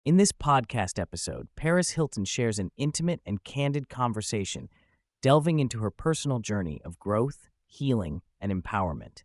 In this podcast episode, Paris Hilton shares an intimate and candid conversation, delving into her personal journey of growth, healing, and empowerment.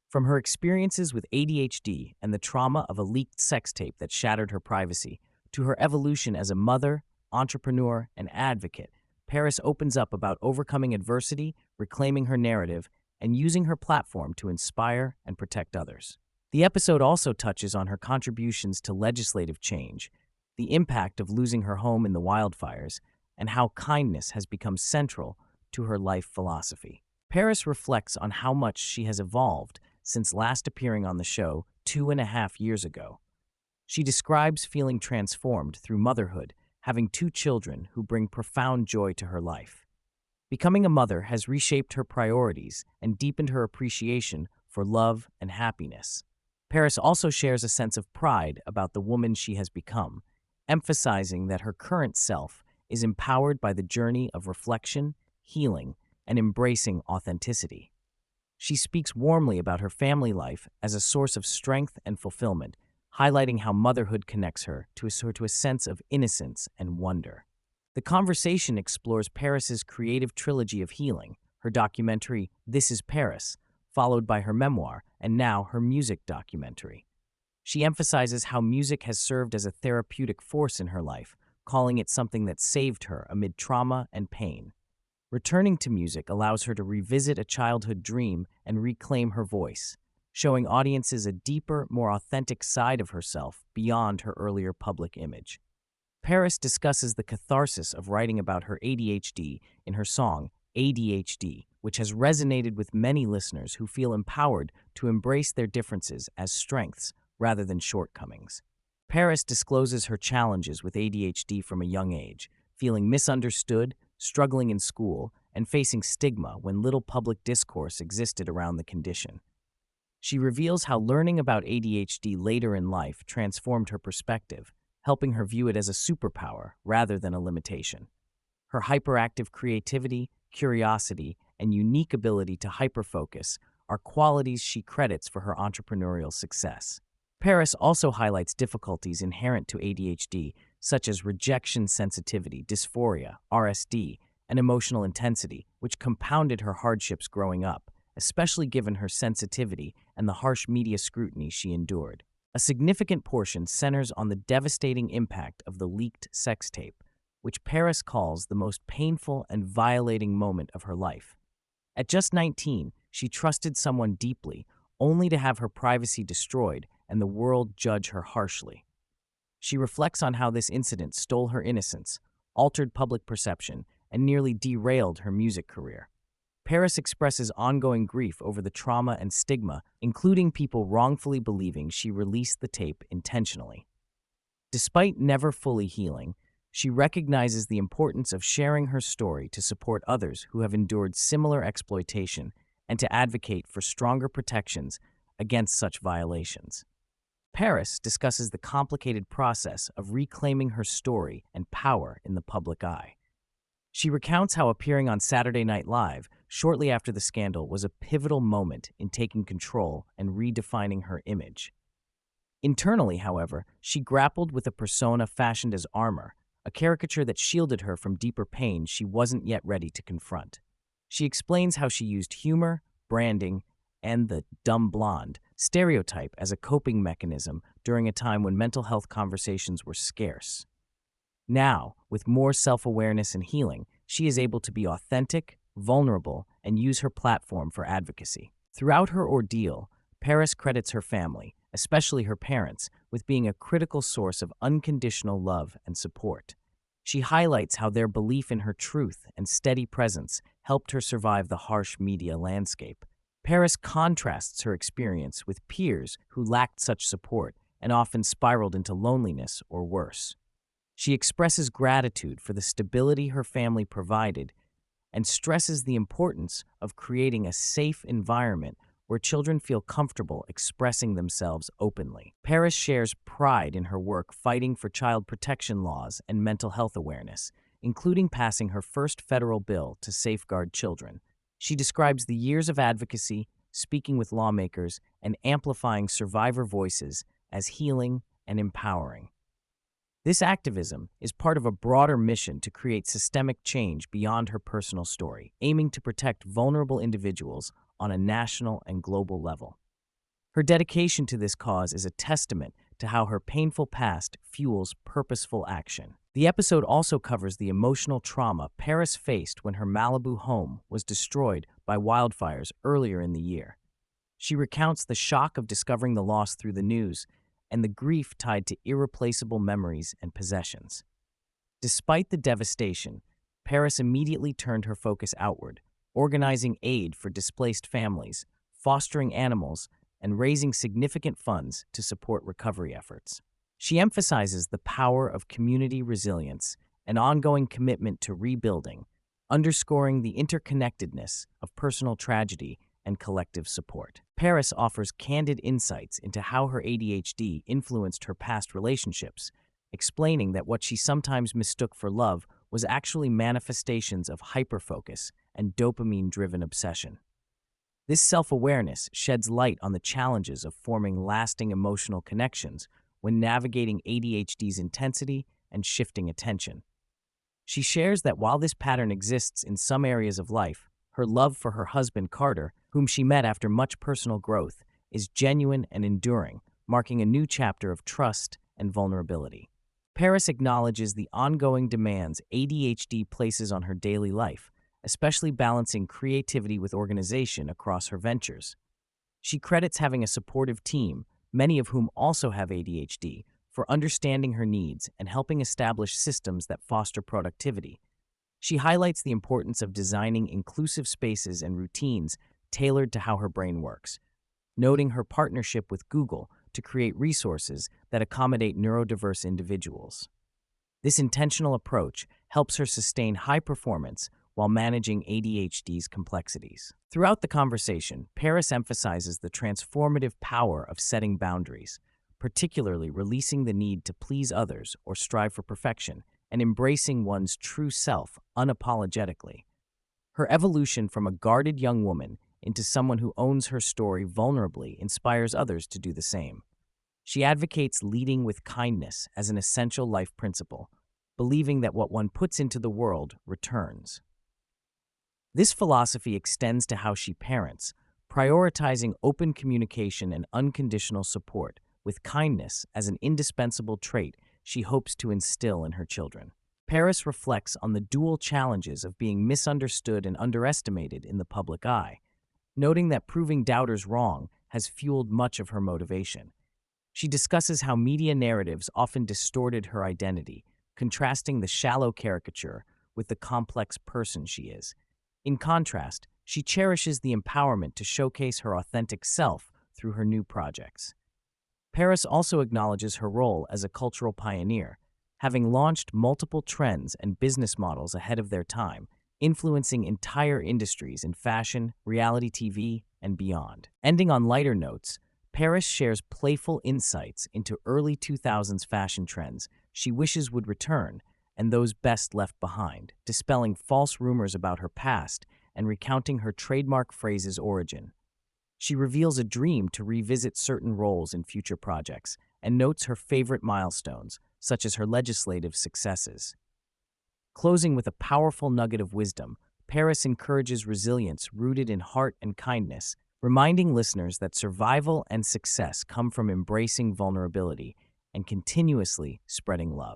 From her experiences with ADHD and the trauma of a leaked sex tape that shattered her privacy, to her evolution as a mother, entrepreneur, and advocate, Paris opens up about overcoming adversity, reclaiming her narrative, and using her platform to inspire and protect others. The episode also touches on her contributions to legislative change, the impact of losing her home in the wildfires, and how kindness has become central to her life philosophy. Paris reflects on how much she has evolved since last appearing on the show 2.5 years ago. She describes feeling transformed through motherhood, having 2 children who bring profound joy to her life. Becoming a mother has reshaped her priorities and deepened her appreciation for love and happiness. Paris also shares a sense of pride about the woman she has become, emphasizing that her current self is empowered by the journey of reflection, healing, and embracing authenticity. She speaks warmly about her family life as a source of strength and fulfillment, highlighting how motherhood connects her to a sense of innocence and wonder. The conversation explores Paris's creative trilogy of healing, her documentary, This is Paris, followed by her memoir, and now her music documentary. She emphasizes how music has served as a therapeutic force in her life, calling it something that saved her amid trauma and pain. Returning to music allows her to revisit a childhood dream and reclaim her voice, showing audiences a deeper, more authentic side of herself beyond her earlier public image. Paris discusses the catharsis of writing about her ADHD in her song, ADHD, which has resonated with many listeners who feel empowered to embrace their differences as strengths rather than shortcomings. Paris discloses her challenges with ADHD from a young age, feeling misunderstood, struggling in school, and facing stigma when little public discourse existed around the condition. She reveals how learning about ADHD later in life transformed her perspective, helping her view it as a superpower rather than a limitation. Her hyperactive creativity, curiosity, and unique ability to hyperfocus are qualities she credits for her entrepreneurial success. Paris also highlights difficulties inherent to ADHD, such as rejection sensitivity, dysphoria, RSD, and emotional intensity, which compounded her hardships growing up, especially given her sensitivity and the harsh media scrutiny she endured. A significant portion centers on the devastating impact of the leaked sex tape, which Paris calls the most painful and violating moment of her life. At just 19, she trusted someone deeply, only to have her privacy destroyed and the world judge her harshly. She reflects on how this incident stole her innocence, altered public perception, and nearly derailed her music career. Paris expresses ongoing grief over the trauma and stigma, including people wrongfully believing she released the tape intentionally. Despite never fully healing, she recognizes the importance of sharing her story to support others who have endured similar exploitation and to advocate for stronger protections against such violations. Paris discusses the complicated process of reclaiming her story and power in the public eye. She recounts how appearing on Saturday Night Live shortly after the scandal was a pivotal moment in taking control and redefining her image. Internally, however, she grappled with a persona fashioned as armor, a caricature that shielded her from deeper pain she wasn't yet ready to confront. She explains how she used humor, branding, and the dumb blonde stereotype as a coping mechanism during a time when mental health conversations were scarce. Now, with more self-awareness and healing, she is able to be authentic, vulnerable, and use her platform for advocacy. Throughout her ordeal, Paris credits her family, especially her parents, with being a critical source of unconditional love and support. She highlights how their belief in her truth and steady presence helped her survive the harsh media landscape. Paris contrasts her experience with peers who lacked such support and often spiraled into loneliness or worse. She expresses gratitude for the stability her family provided and stresses the importance of creating a safe environment where children feel comfortable expressing themselves openly. Paris shares pride in her work fighting for child protection laws and mental health awareness, including passing her first federal bill to safeguard children. She describes the years of advocacy, speaking with lawmakers, and amplifying survivor voices as healing and empowering. This activism is part of a broader mission to create systemic change beyond her personal story, aiming to protect vulnerable individuals on a national and global level. Her dedication to this cause is a testament to how her painful past fuels purposeful action. The episode also covers the emotional trauma Paris faced when her Malibu home was destroyed by wildfires earlier in the year. She recounts the shock of discovering the loss through the news and the grief tied to irreplaceable memories and possessions. Despite the devastation, Paris immediately turned her focus outward, organizing aid for displaced families, fostering animals, and raising significant funds to support recovery efforts. She emphasizes the power of community resilience and ongoing commitment to rebuilding, underscoring the interconnectedness of personal tragedy and collective support. Paris offers candid insights into how her ADHD influenced her past relationships, explaining that what she sometimes mistook for love was actually manifestations of hyperfocus and dopamine-driven obsession. This self-awareness sheds light on the challenges of forming lasting emotional connections when navigating ADHD's intensity and shifting attention. She shares that while this pattern exists in some areas of life, her love for her husband Carter, whom she met after much personal growth, is genuine and enduring, marking a new chapter of trust and vulnerability. Paris acknowledges the ongoing demands ADHD places on her daily life, especially balancing creativity with organization across her ventures. She credits having a supportive team, many of whom also have ADHD, for understanding her needs and helping establish systems that foster productivity. She highlights the importance of designing inclusive spaces and routines tailored to how her brain works, noting her partnership with Google to create resources that accommodate neurodiverse individuals. This intentional approach helps her sustain high performance while managing ADHD's complexities. Throughout the conversation, Paris emphasizes the transformative power of setting boundaries, particularly releasing the need to please others or strive for perfection, and embracing one's true self unapologetically. Her evolution from a guarded young woman into someone who owns her story vulnerably inspires others to do the same. She advocates leading with kindness as an essential life principle, believing that what one puts into the world returns. This philosophy extends to how she parents, prioritizing open communication and unconditional support, with kindness as an indispensable trait she hopes to instill in her children. Paris reflects on the dual challenges of being misunderstood and underestimated in the public eye, noting that proving doubters wrong has fueled much of her motivation. She discusses how media narratives often distorted her identity, contrasting the shallow caricature with the complex person she is. In contrast, she cherishes the empowerment to showcase her authentic self through her new projects. Paris also acknowledges her role as a cultural pioneer, having launched multiple trends and business models ahead of their time, influencing entire industries in fashion, reality TV, and beyond. Ending on lighter notes, Paris shares playful insights into early 2000s fashion trends she wishes would return and those best left behind, dispelling false rumors about her past and recounting her trademark phrase's origin. She reveals a dream to revisit certain roles in future projects and notes her favorite milestones, such as her legislative successes. Closing with a powerful nugget of wisdom, Paris encourages resilience rooted in heart and kindness, reminding listeners that survival and success come from embracing vulnerability and continuously spreading love.